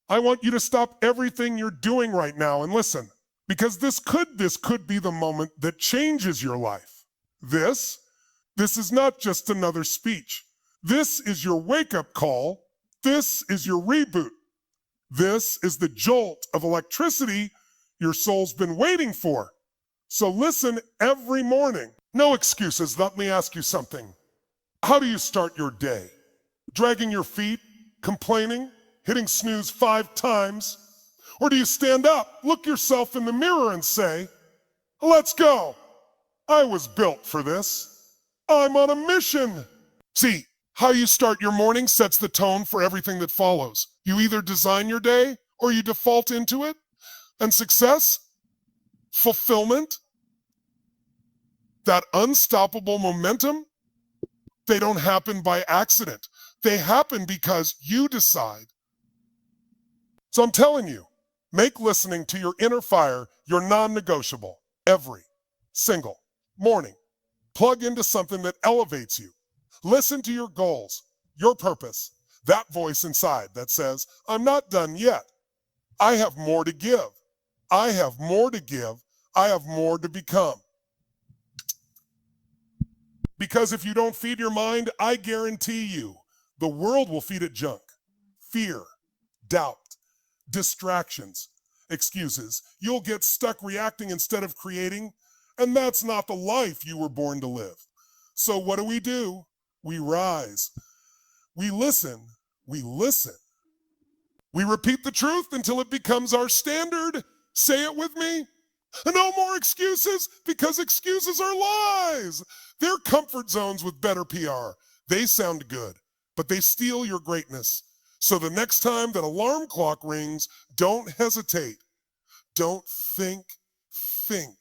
I want you to stop everything you're doing right now and listen, because this could be the moment that changes your life. This is not just another speech. This is your wake-up call. This is your reboot. This is the jolt of electricity your soul's been waiting for. So listen every morning. No excuses. Let me ask you something. How do you start your day? Dragging your feet, complaining, hitting snooze 5 times? Or do you stand up, look yourself in the mirror and say, let's go. I was built for this. I'm on a mission. See, how you start your morning sets the tone for everything that follows. You either design your day or you default into it. And success, fulfillment, that unstoppable momentum, they don't happen by accident. They happen because you decide. So I'm telling you, make listening to your inner fire your non-negotiable every single morning. Plug into something that elevates you. Listen to your goals, your purpose, that voice inside that says, I'm not done yet. I have more to give. I have more to give. I have more to become. Because if you don't feed your mind, I guarantee you, the world will feed it junk, fear, doubt, distractions, excuses. You'll get stuck reacting instead of creating, and that's not the life you were born to live. So what do? We rise. We listen. We listen. We repeat the truth until it becomes our standard. Say it with me. No more excuses, because excuses are lies. They're comfort zones with better PR. They sound good, but they steal your greatness. So the next time that alarm clock rings, don't hesitate. Don't think. Think.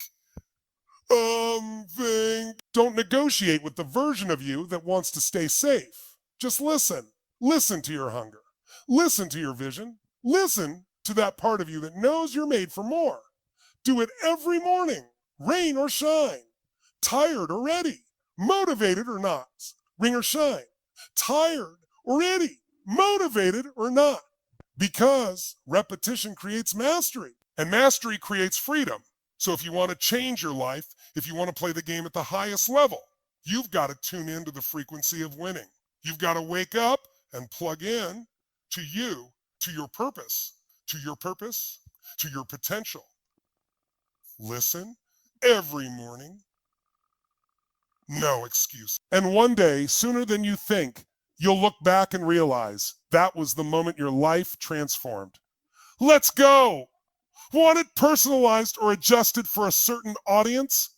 Don't negotiate with the version of you that wants to stay safe. Just listen. Listen to your hunger. Listen to your vision. Listen to that part of you that knows you're made for more. Do it every morning, rain or shine, tired or ready, motivated or not, ring or shine, tired or ready, motivated or not. Because repetition creates mastery, and mastery creates freedom. So if you want to change your life, if you want to play the game at the highest level, you've got to tune into the frequency of winning. You've got to wake up and plug in to you, to your purpose, to your purpose, to your potential. Listen every morning. No excuse. And one day, sooner than you think, you'll look back and realize that was the moment your life transformed. Let's go! Want it personalized or adjusted for a certain audience?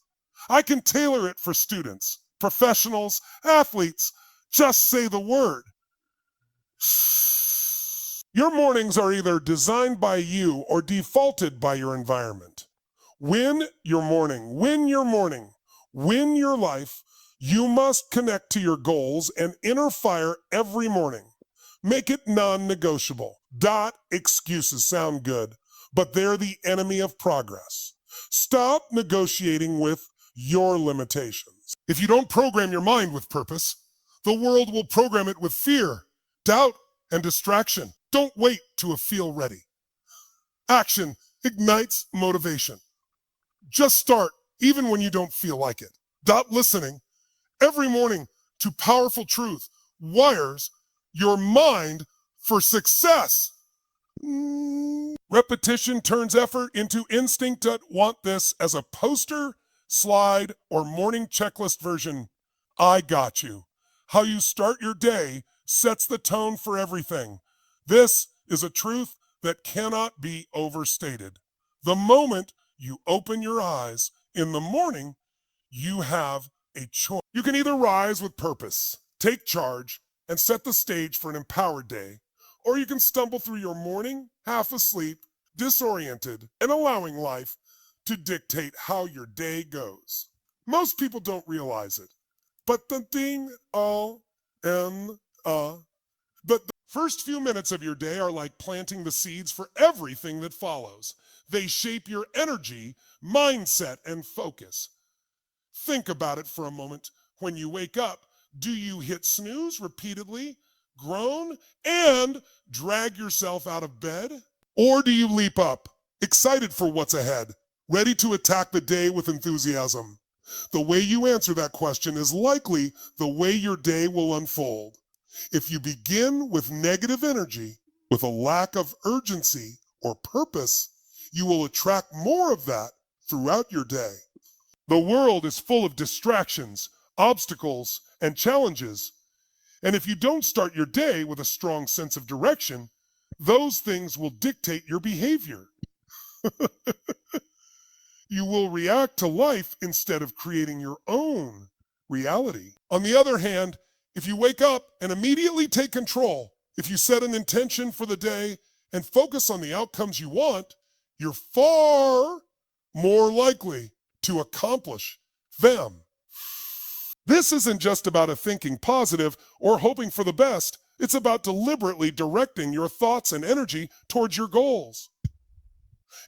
I can tailor it for students, professionals, athletes. Just say the word. Your mornings are either designed by you or defaulted by your environment. Win your morning, win your morning, win your life. You must connect to your goals and inner fire every morning. Make it non-negotiable. Excuses sound good, but they're the enemy of progress. Stop negotiating with your limitations. If you don't program your mind with purpose, the world will program it with fear, doubt, and distraction. Don't wait to feel ready. Action ignites motivation. Just start, even when you don't feel like it. Listening every morning to powerful truth wires your mind for success. Repetition turns effort into instinct. Want this as a poster, slide, or morning checklist version. I got you. How you start your day sets the tone for everything. This is a truth that cannot be overstated. The moment you open your eyes in the morning, you have a choice. You can either rise with purpose, take charge, and set the stage for an empowered day, or you can stumble through your morning, half asleep, disoriented, and allowing life to dictate how your day goes. Most people don't realize it, but the first few minutes of your day are like planting the seeds for everything that follows. They shape your energy, mindset, and focus. Think about it for a moment. When you wake up, do you hit snooze repeatedly? groan, and drag yourself out of bed? Or do you leap up, excited for what's ahead, ready to attack the day with enthusiasm? The way you answer that question is likely the way your day will unfold. If you begin with negative energy, with a lack of urgency or purpose, you will attract more of that throughout your day. The world is full of distractions, obstacles, and challenges. And if you don't start your day with a strong sense of direction, those things will dictate your behavior. You will react to life instead of creating your own reality. On the other hand, if you wake up and immediately take control, if you set an intention for the day and focus on the outcomes you want, you're far more likely to accomplish them. This isn't just about a thinking positive or hoping for the best. It's about deliberately directing your thoughts and energy towards your goals.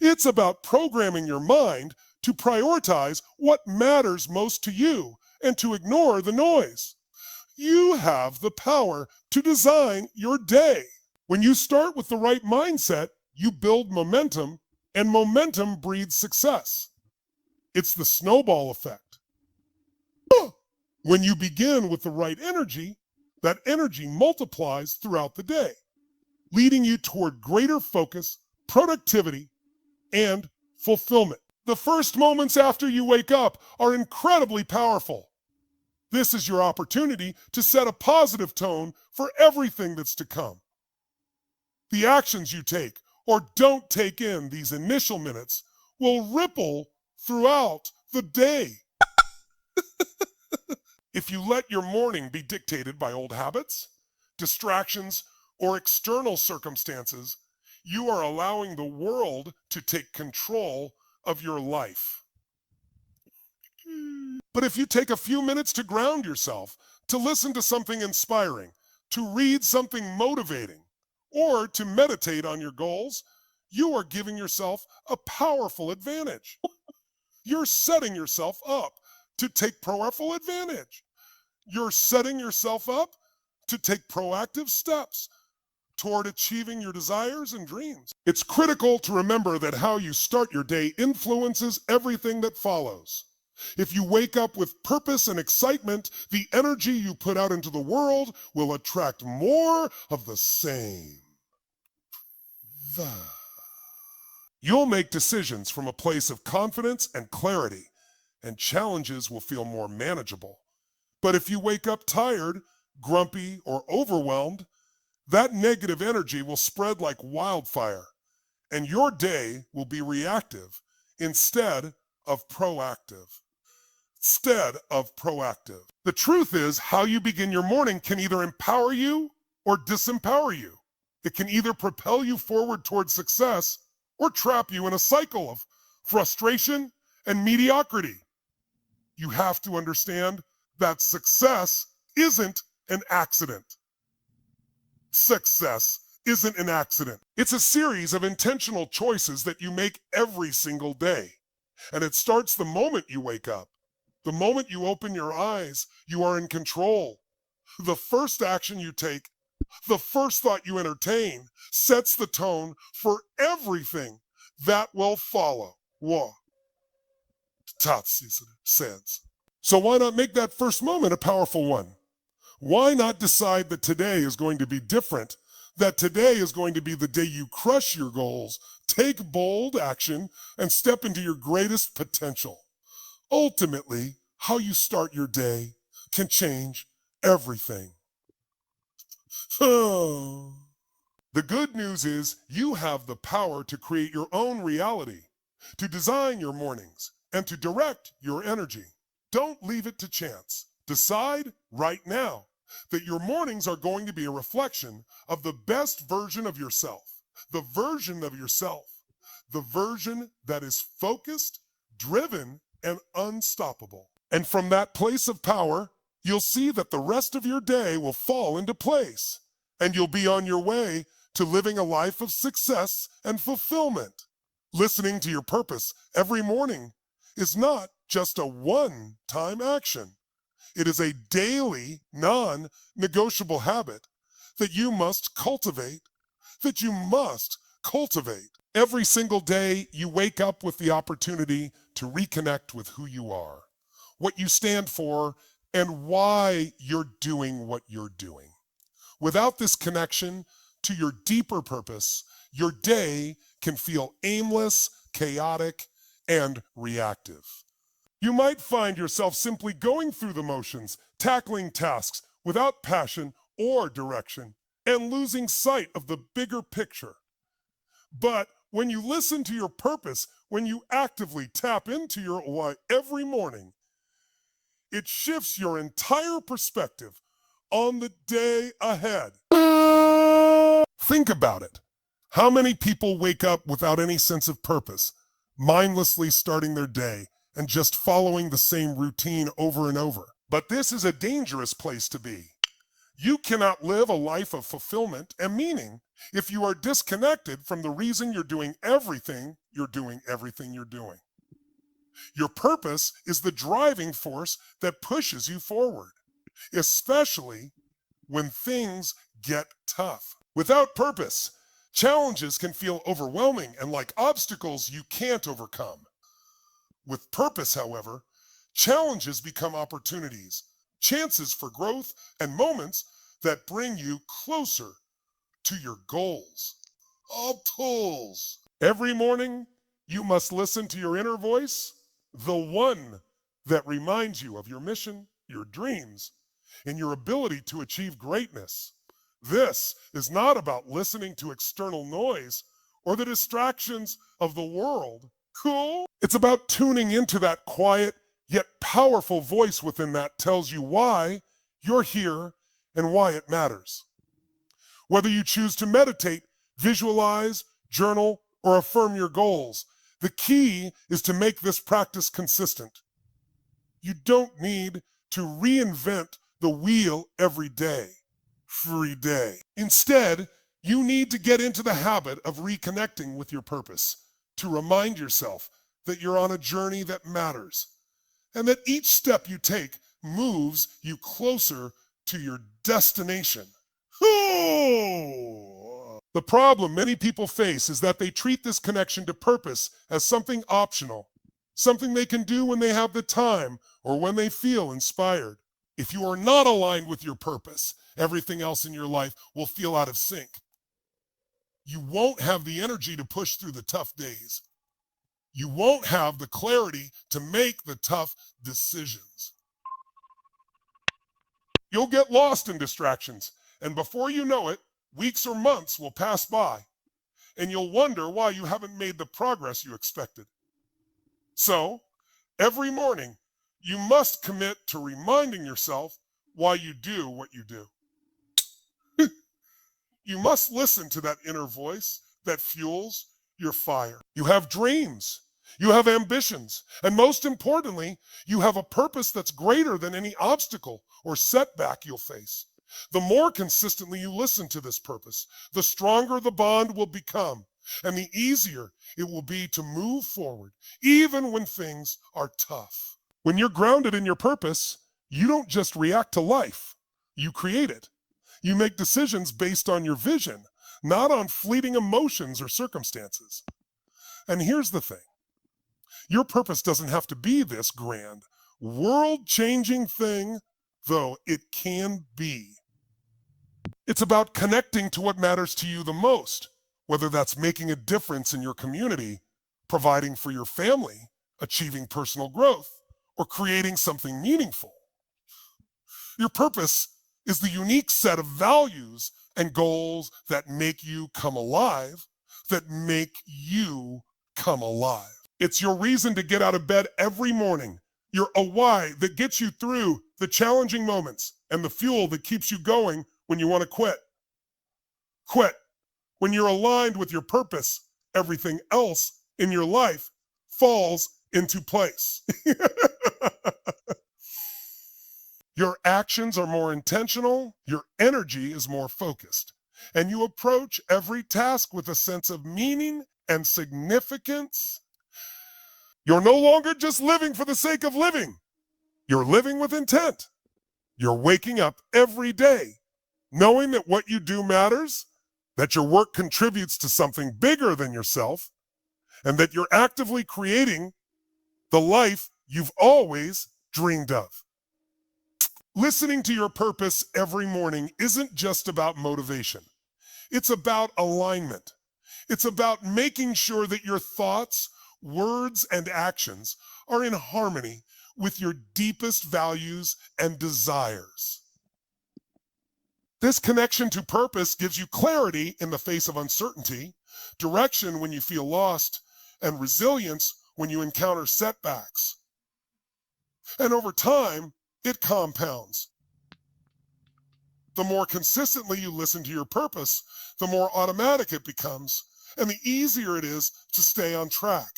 It's about programming your mind to prioritize what matters most to you and to ignore the noise. You have the power to design your day. When you start with the right mindset, you build momentum, and momentum breeds success. It's the snowball effect. When you begin with the right energy, that energy multiplies throughout the day, leading you toward greater focus, productivity, and fulfillment. The first moments after you wake up are incredibly powerful. This is your opportunity to set a positive tone for everything that's to come. The actions you take or don't take in these initial minutes will ripple throughout the day. If you let your morning be dictated by old habits, distractions, or external circumstances, you are allowing the world to take control of your life. But if you take a few minutes to ground yourself, to listen to something inspiring, to read something motivating, or to meditate on your goals, you are giving yourself a powerful advantage. You're setting yourself up to take powerful advantage. You're setting yourself up to take proactive steps toward achieving your desires and dreams. It's critical to remember that how you start your day influences everything that follows. If you wake up with purpose and excitement, the energy you put out into the world will attract more of the same. You'll make decisions from a place of confidence and clarity, and challenges will feel more manageable. But if you wake up tired, grumpy, or overwhelmed, that negative energy will spread like wildfire, and your day will be reactive instead of proactive. The truth is, how you begin your morning can either empower you or disempower you. It can either propel you forward toward success or trap you in a cycle of frustration and mediocrity. You have to understand that success isn't an accident. Success isn't an accident. It's a series of intentional choices that you make every single day. And it starts the moment you wake up. The moment you open your eyes, you are in control. The first action you take, the first thought you entertain, sets the tone for everything that will follow. Tatsis says. So why not make that first moment a powerful one? Why not decide that today is going to be different, that today is going to be the day you crush your goals, take bold action, and step into your greatest potential? Ultimately, how you start your day can change everything. The good news is you have the power to create your own reality, to design your mornings, and to direct your energy. Don't leave it to chance. Decide right now that your mornings are going to be a reflection of the best version of yourself, the version that is focused, driven, and unstoppable. And from that place of power, you'll see that the rest of your day will fall into place, and you'll be on your way to living a life of success and fulfillment. Listening to your purpose every morning is not just a one-time action. It is a daily, non-negotiable habit that you must cultivate, that you must cultivate. Every single day, you wake up with the opportunity to reconnect with who you are, what you stand for, and why you're doing what you're doing. Without this connection to your deeper purpose, your day can feel aimless, chaotic, and reactive. You might find yourself simply going through the motions, tackling tasks without passion or direction, and losing sight of the bigger picture. But when you listen to your purpose, when you actively tap into your why every morning, it shifts your entire perspective on the day ahead. Think about it. How many people wake up without any sense of purpose, mindlessly starting their day and just following the same routine over and over? But this is a dangerous place to be. You cannot live a life of fulfillment and meaning if you are disconnected from the reason you're doing everything you're doing. Your purpose is the driving force that pushes you forward, especially when things get tough. Without purpose, challenges can feel overwhelming and like obstacles you can't overcome. With purpose, however, challenges become opportunities, chances for growth, and moments that bring you closer to your goals. All tools. Every morning, you must listen to your inner voice, the one that reminds you of your mission, your dreams, and your ability to achieve greatness. This is not about listening to external noise or the distractions of the world. Cool? It's about tuning into that quiet yet powerful voice within that tells you why you're here and why it matters. Whether you choose to meditate, visualize, journal, or affirm your goals, the key is to make this practice consistent. You don't need to reinvent the wheel every day. Instead, you need to get into the habit of reconnecting with your purpose, to remind yourself that you're on a journey that matters, and that each step you take moves you closer to your destination. The problem many people face is that they treat this connection to purpose as something optional, something they can do when they have the time or when they feel inspired. If you are not aligned with your purpose, everything else in your life will feel out of sync. You won't have the energy to push through the tough days. You won't have the clarity to make the tough decisions. You'll get lost in distractions, and before you know it, weeks or months will pass by, and you'll wonder why you haven't made the progress you expected. So, every morning, you must commit to reminding yourself why you do what you do. You must listen to that inner voice that fuels your fire. You have dreams, you have ambitions, and most importantly, you have a purpose that's greater than any obstacle or setback you'll face. The more consistently you listen to this purpose, the stronger the bond will become, and the easier it will be to move forward, even when things are tough. When you're grounded in your purpose, you don't just react to life, you create it. You make decisions based on your vision, not on fleeting emotions or circumstances. And here's the thing. Your purpose doesn't have to be this grand, world-changing thing, though it can be. It's about connecting to what matters to you the most, whether that's making a difference in your community, providing for your family, achieving personal growth, or creating something meaningful. Your purpose is the unique set of values and goals that make you come alive, It's your reason to get out of bed every morning, your why that gets you through the challenging moments, and the fuel that keeps you going when you want to quit. When you're aligned with your purpose, everything else in your life falls into place. Your actions are more intentional, your energy is more focused, and you approach every task with a sense of meaning and significance. You're no longer just living for the sake of living. You're living with intent. You're waking up every day Knowing that what you do matters, that your work contributes to something bigger than yourself, and that you're actively creating the life you've always dreamed of. Listening to your purpose every morning isn't just about motivation. It's about alignment. It's about making sure that your thoughts, words, and actions are in harmony with your deepest values and desires. This connection to purpose gives you clarity in the face of uncertainty, direction when you feel lost, and resilience when you encounter setbacks. And over time, it compounds. The more consistently you listen to your purpose, the more automatic it becomes, and the easier it is to stay on track.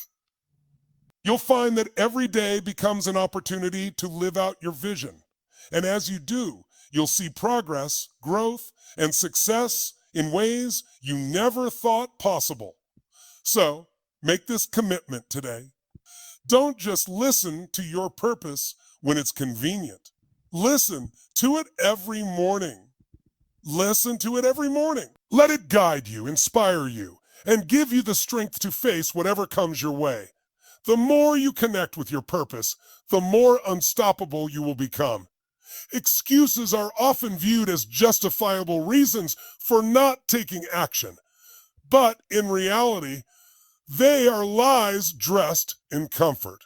You'll find that every day becomes an opportunity to live out your vision. And as you do, you'll see progress, growth, and success in ways you never thought possible. So, make this commitment today. Don't just listen to your purpose when it's convenient. Listen to it every morning. Listen to it every morning. Let it guide you, inspire you, and give you the strength to face whatever comes your way. The more you connect with your purpose, the more unstoppable you will become. Excuses are often viewed as justifiable reasons for not taking action. But in reality, they are lies dressed in comfort.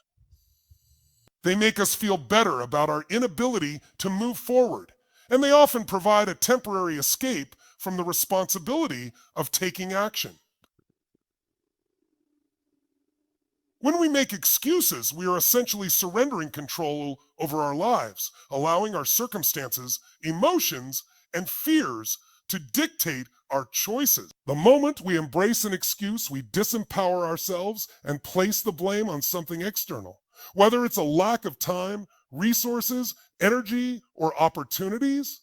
They make us feel better about our inability to move forward, and they often provide a temporary escape from the responsibility of taking action. When we make excuses, we are essentially surrendering control over our lives, allowing our circumstances, emotions, and fears to dictate our choices. The moment we embrace an excuse, we disempower ourselves and place the blame on something external. Whether it's a lack of time, resources, energy, or opportunities,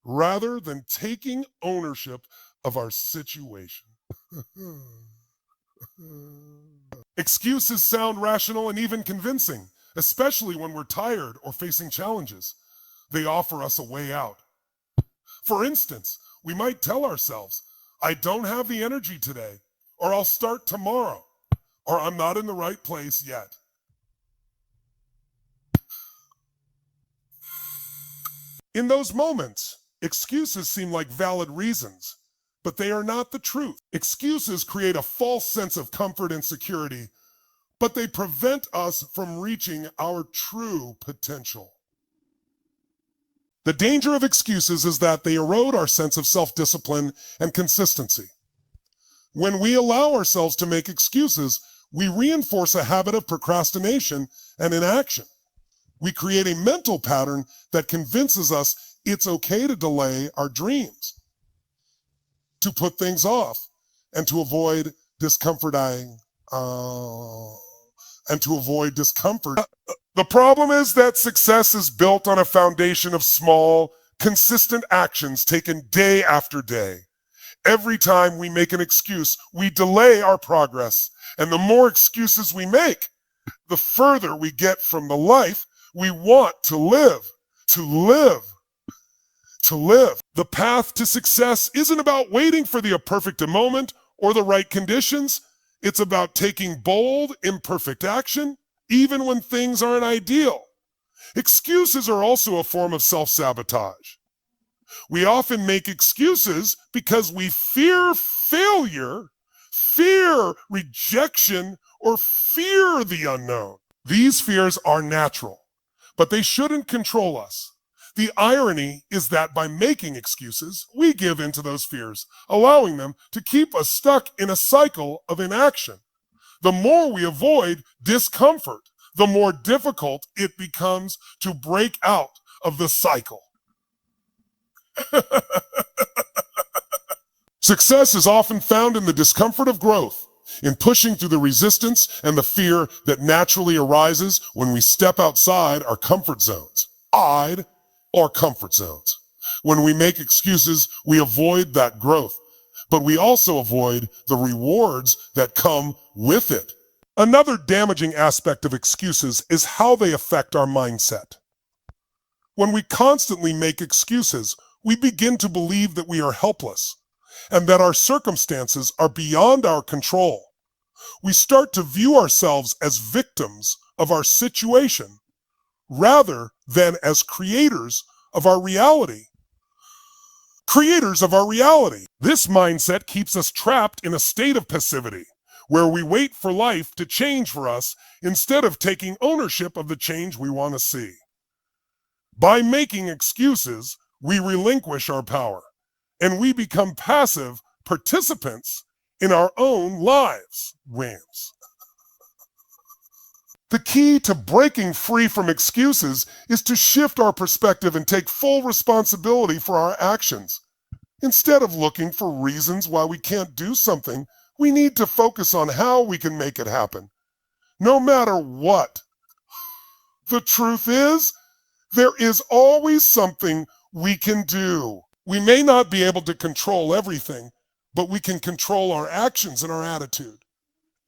rather than taking ownership of our situation. Excuses sound rational and even convincing, especially when we're tired or facing challenges. They offer us a way out. For instance, we might tell ourselves, I don't have the energy today, or I'll start tomorrow, or I'm not in the right place yet. In those moments, excuses seem like valid reasons, but they are not the truth. Excuses create a false sense of comfort and security, but they prevent us from reaching our true potential. The danger of excuses is that they erode our sense of self-discipline and consistency. When we allow ourselves to make excuses, we reinforce a habit of procrastination and inaction. We create a mental pattern that convinces us it's okay to delay our dreams, to put things off, and to avoid discomfort. The problem is that success is built on a foundation of small, consistent actions taken day after day. Every time we make an excuse, we delay our progress. And the more excuses we make, the further we get from the life we want to live. The path to success isn't about waiting for the perfect moment or the right conditions. It's about taking bold, imperfect action, even when things aren't ideal. Excuses are also a form of self-sabotage. We often make excuses because we fear failure, fear rejection, or fear the unknown. These fears are natural, but they shouldn't control us. The irony is that by making excuses, we give in to those fears, allowing them to keep us stuck in a cycle of inaction. The more we avoid discomfort, the more difficult it becomes to break out of the cycle. Success is often found in the discomfort of growth, in pushing through the resistance and the fear that naturally arises when we step outside our comfort zones. Or comfort zones. When we make excuses, we avoid that growth, but we also avoid the rewards that come with it. Another damaging aspect of excuses is how they affect our mindset. When we constantly make excuses, we begin to believe that we are helpless and that our circumstances are beyond our control. We start to view ourselves as victims of our situation rather than as creators of our reality. Creators of our reality. This mindset keeps us trapped in a state of passivity, where we wait for life to change for us instead of taking ownership of the change we want to see. By making excuses, we relinquish our power, and we become passive participants in our own lives. Wins. The key to breaking free from excuses is to shift our perspective and take full responsibility for our actions. Instead of looking for reasons why we can't do something, we need to focus on how we can make it happen, no matter what. The truth is, there is always something we can do. We may not be able to control everything, but we can control our actions and our attitude.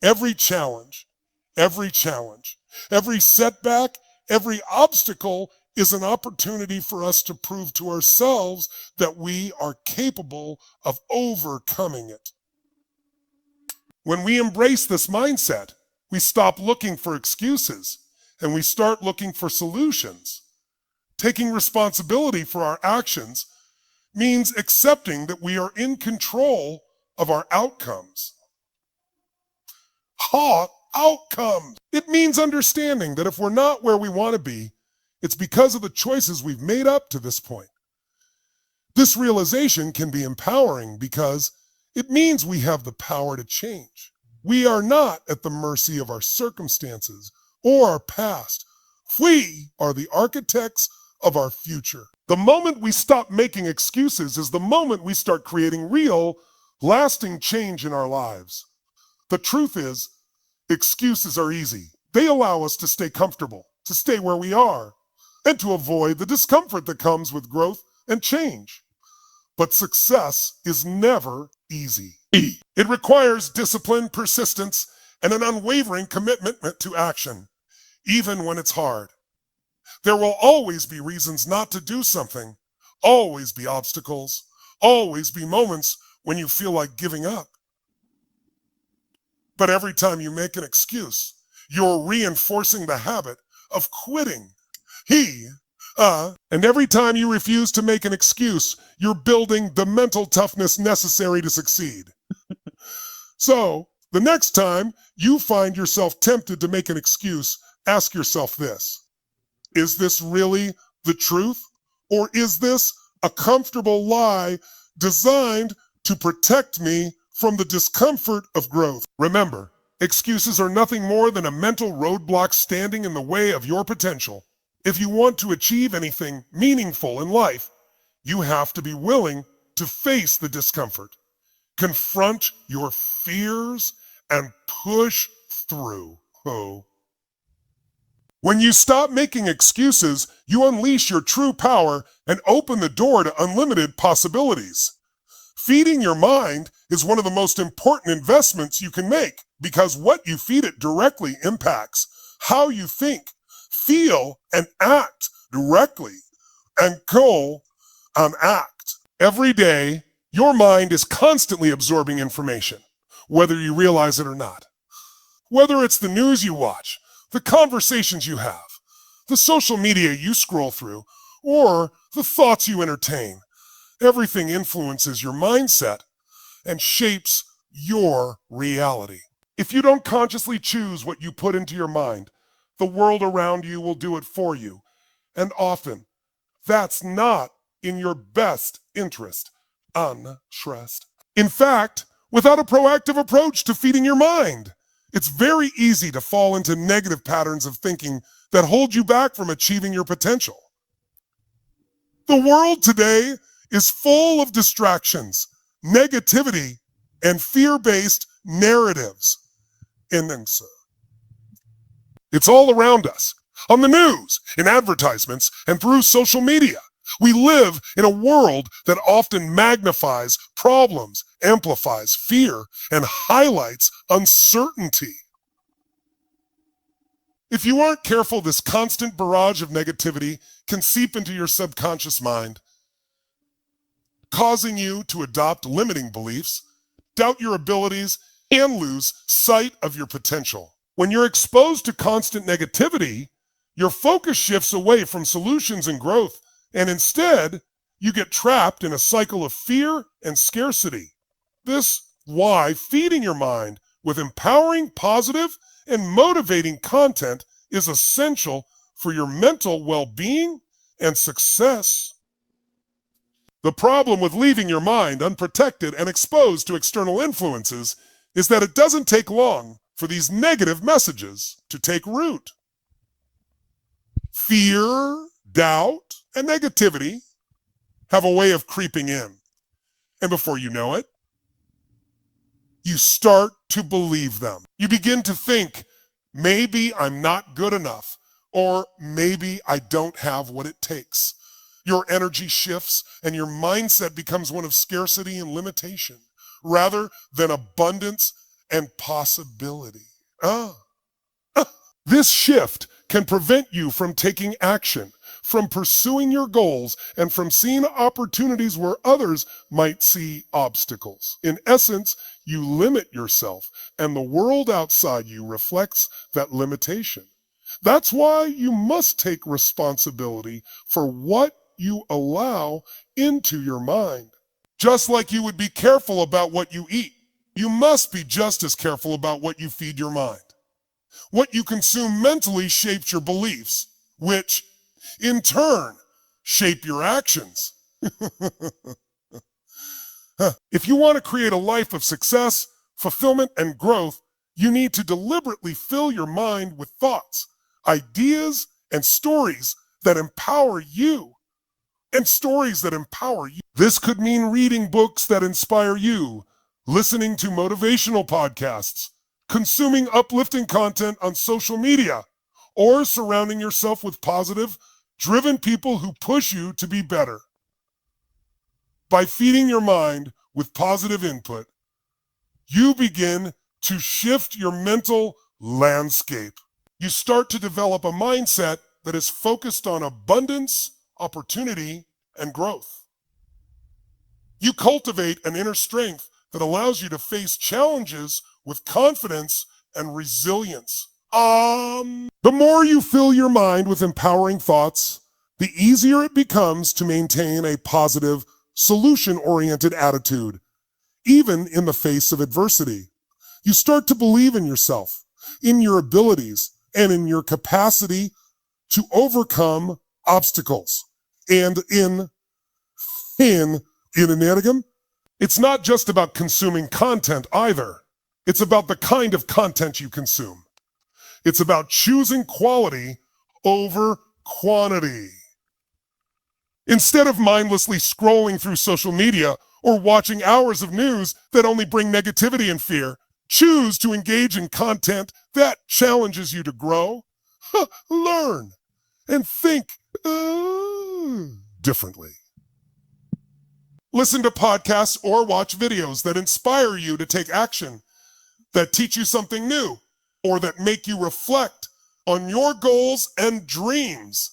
Every challenge, every setback, every obstacle is an opportunity for us to prove to ourselves that we are capable of overcoming it. When we embrace this mindset, we stop looking for excuses and we start looking for solutions. Taking responsibility for our actions means accepting that we are in control of our outcomes. Outcomes. It means understanding that if we're not where we want to be, it's because of the choices we've made up to this point. This realization can be empowering because it means we have the power to change. We are not at the mercy of our circumstances or our past. We are the architects of our future. The moment we stop making excuses is the moment we start creating real, lasting change in our lives. The truth is, excuses are easy. They allow us to stay comfortable, to stay where we are, and to avoid the discomfort that comes with growth and change. But success is never easy. It requires discipline, persistence, and an unwavering commitment to action, even when it's hard. There will always be reasons not to do something, always be obstacles, always be moments when you feel like giving up. But every time you make an excuse, you're reinforcing the habit of quitting. And every time you refuse to make an excuse, you're building the mental toughness necessary to succeed. So, the next time you find yourself tempted to make an excuse, ask yourself this: is this really the truth? Or is this a comfortable lie designed to protect me from the discomfort of growth? Remember, excuses are nothing more than a mental roadblock standing in the way of your potential. If you want to achieve anything meaningful in life, you have to be willing to face the discomfort, confront your fears, and push through. When you stop making excuses, you unleash your true power and open the door to unlimited possibilities. Feeding your mind is one of the most important investments you can make because what you feed it directly impacts how you think, feel, and act directly. And go and act. Every day, your mind is constantly absorbing information, whether you realize it or not. Whether it's the news you watch, the conversations you have, the social media you scroll through, or the thoughts you entertain, everything influences your mindset and shapes your reality. If you don't consciously choose what you put into your mind, the world around you will do it for you. And often, that's not in your best interest. Unstressed. In fact, without a proactive approach to feeding your mind, it's very easy to fall into negative patterns of thinking that hold you back from achieving your potential. The world today is full of distractions, negativity, and fear-based narratives. It's all around us, on the news, in advertisements, and through social media. We live in a world that often magnifies problems, amplifies fear, and highlights uncertainty. If you aren't careful, this constant barrage of negativity can seep into your subconscious mind. causing you to adopt limiting beliefs, doubt your abilities, and lose sight of your potential. When you're exposed to constant negativity, your focus shifts away from solutions and growth, and instead, you get trapped in a cycle of fear and scarcity. This is why feeding your mind with empowering, positive, and motivating content is essential for your mental well-being and success. The problem with leaving your mind unprotected and exposed to external influences is that it doesn't take long for these negative messages to take root. Fear, doubt, and negativity have a way of creeping in. And before you know it, you start to believe them. You begin to think, maybe I'm not good enough, or maybe I don't have what it takes. Your energy shifts and your mindset becomes one of scarcity and limitation, rather than abundance and possibility. This shift can prevent you from taking action, from pursuing your goals, and from seeing opportunities where others might see obstacles. In essence, you limit yourself, and the world outside you reflects that limitation. That's why you must take responsibility for what you allow into your mind. Just like you would be careful about what you eat, you must be just as careful about what you feed your mind. What you consume mentally shapes your beliefs, which, in turn, shape your actions. If you want to create a life of success, fulfillment, and growth, you need to deliberately fill your mind with thoughts, ideas, and stories that empower you. This could mean reading books that inspire you, listening to motivational podcasts, consuming uplifting content on social media, or surrounding yourself with positive, driven people who push you to be better. By feeding your mind with positive input, you begin to shift your mental landscape. You start to develop a mindset that is focused on abundance, opportunity, and growth. You cultivate an inner strength that allows you to face challenges with confidence and resilience. The more you fill your mind with empowering thoughts, the easier it becomes to maintain a positive, solution-oriented attitude, even in the face of adversity. You start to believe in yourself, in your abilities, and in your capacity to overcome obstacles. And in Enneagram, it's not just about consuming content either. It's about the kind of content you consume. It's about choosing quality over quantity. Instead of mindlessly scrolling through social media or watching hours of news that only bring negativity and fear, choose to engage in content that challenges you to grow, learn, and think differently. Listen to podcasts or watch videos that inspire you to take action, that teach you something new, or that make you reflect on your goals and dreams.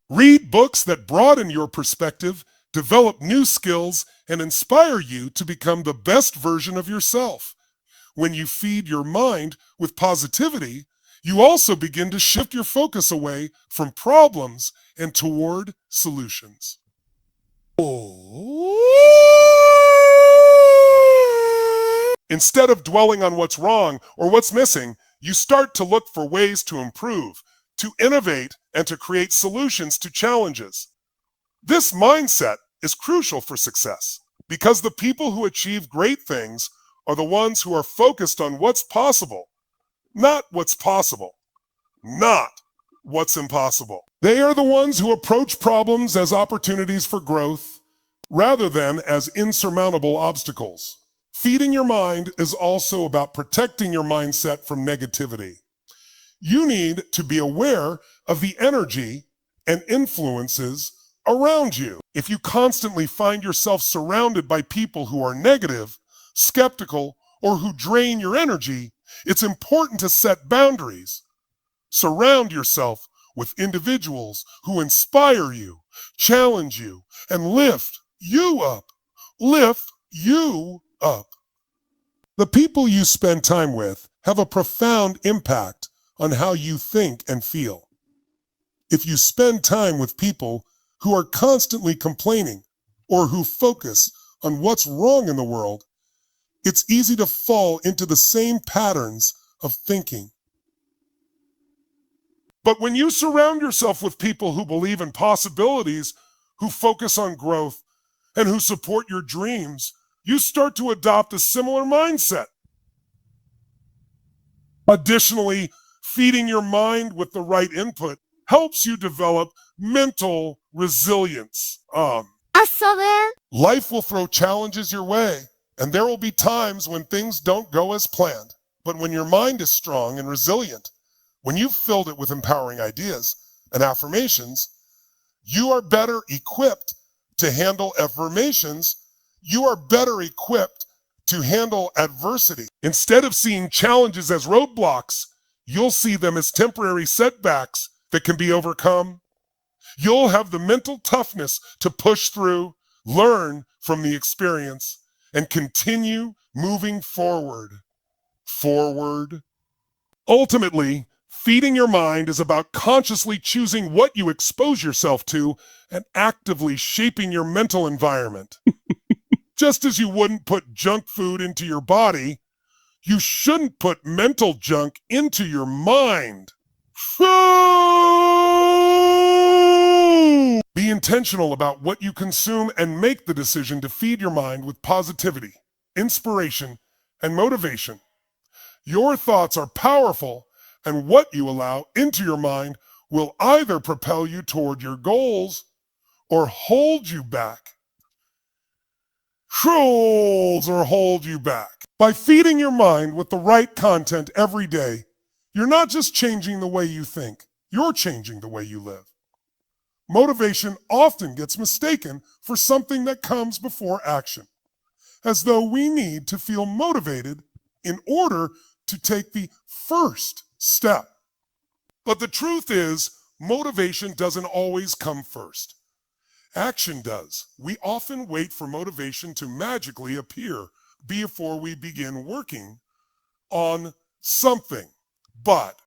Read books that broaden your perspective, develop new skills, and inspire you to become the best version of yourself. When you feed your mind with positivity, you also begin to shift your focus away from problems and toward solutions. Instead of dwelling on what's wrong or what's missing, you start to look for ways to improve, to innovate, and to create solutions to challenges. This mindset is crucial for success because the people who achieve great things are the ones who are focused on what's possible, not what's possible, not what's impossible. They are the ones who approach problems as opportunities for growth rather than as insurmountable obstacles. Feeding your mind is also about protecting your mindset from negativity. You need to be aware of the energy and influences around you. If you constantly find yourself surrounded by people who are negative, skeptical, or who drain your energy, it's important to set boundaries. Surround yourself with individuals who inspire you, challenge you, and lift you up. Lift you up. The people you spend time with have a profound impact on how you think and feel. If you spend time with people who are constantly complaining or who focus on what's wrong in the world, it's easy to fall into the same patterns of thinking. But when you surround yourself with people who believe in possibilities, who focus on growth, and who support your dreams, you start to adopt a similar mindset. Additionally, feeding your mind with the right input helps you develop mental resilience. Life will throw challenges your way, and there will be times when things don't go as planned. But when your mind is strong and resilient, when you've filled it with empowering ideas and affirmations, you are better equipped to handle affirmations. You are better equipped to handle adversity. Instead of seeing challenges as roadblocks, you'll see them as temporary setbacks that can be overcome. You'll have the mental toughness to push through, learn from the experience, and continue moving forward. Ultimately, feeding your mind is about consciously choosing what you expose yourself to and actively shaping your mental environment. Just as you wouldn't put junk food into your body, you shouldn't put mental junk into your mind. Be intentional about what you consume and make the decision to feed your mind with positivity, inspiration, and motivation. Your thoughts are powerful, and what you allow into your mind will either propel you toward your goals or hold you back. By feeding your mind with the right content every day, you're not just changing the way you think, you're changing the way you live. Motivation often gets mistaken for something that comes before action, as though we need to feel motivated in order to take the first step. But the truth is, motivation doesn't always come first. Action does. We often wait for motivation to magically appear before we begin working on something. But